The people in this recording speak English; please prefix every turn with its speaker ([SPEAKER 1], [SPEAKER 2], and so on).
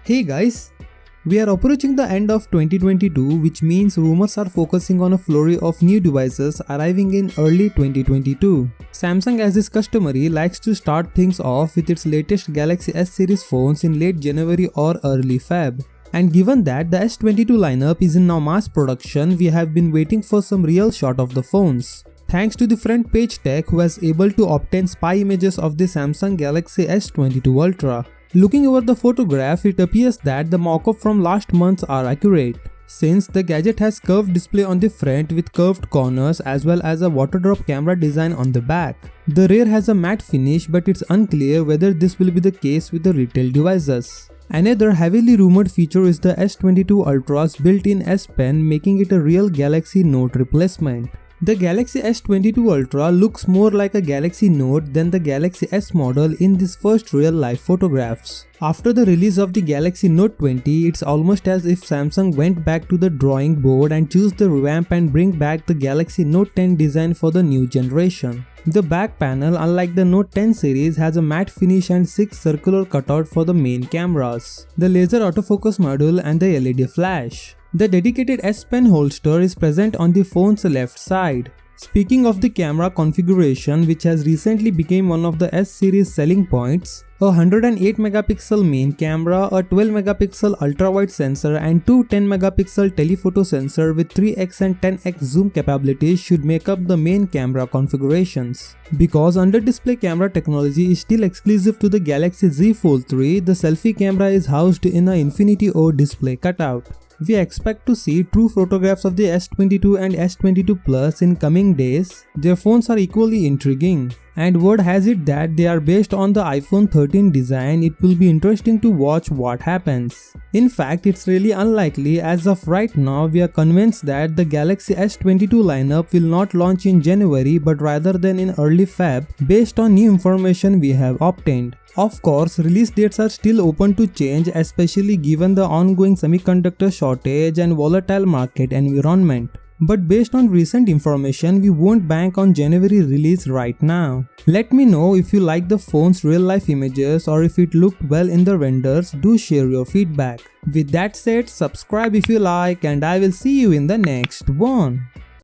[SPEAKER 1] Hey guys, we are approaching the end of 2022, which means rumors are focusing on a flurry of new devices arriving in early 2022. Samsung, as is customary, likes to start things off with its latest Galaxy S series phones in late January or early Feb. And given that the S22 lineup is in now mass production, we have been waiting for some real shot of the phones. Thanks to the front page tech who was able to obtain spy images of the Samsung Galaxy S22 Ultra. Looking over the photograph, it appears that the mock-up from last months are accurate, since the gadget has curved display on the front with curved corners as well as a water drop camera design on the back. The rear has a matte finish, but it's unclear whether this will be the case with the retail devices. Another heavily rumored feature is the S22 Ultra's built-in S Pen, making it a real Galaxy Note replacement. The Galaxy S22 Ultra looks more like a Galaxy Note than the Galaxy S model in these first real-life photographs. After the release of the Galaxy Note 20, it's almost as if Samsung went back to the drawing board and chose the revamp and bring back the Galaxy Note 10 design for the new generation. The back panel, unlike the Note 10 series, has a matte finish and 6 circular cutout for the main cameras, the laser autofocus module and the LED flash. The dedicated S Pen holster is present on the phone's left side. Speaking of the camera configuration, which has recently become one of the S series selling points, a 108 megapixel main camera, a 12 megapixel ultra-wide sensor and two 10 megapixel telephoto sensor with 3x and 10x zoom capabilities should make up the main camera configurations. Because under-display camera technology is still exclusive to the Galaxy Z Fold 3, the selfie camera is housed in a Infinity O display cutout. We expect to see true photographs of the S22 and S22 Plus in coming days. Their phones are equally intriguing, and word has it that they are based on the iPhone 13 design. It will be interesting to watch what happens. In fact, it's really unlikely. As of right now, we are convinced that the Galaxy S22 lineup will not launch in January but rather than in early Feb, based on new information we have obtained. Of course, release dates are still open to change, especially given the ongoing semiconductor shortage and volatile market environment. But based on recent information, we won't bank on January release right now. Let me know if you like the phone's real-life images or if it looked well in the renders. Do share your feedback. With that said, subscribe if you like, and I will see you in the next one.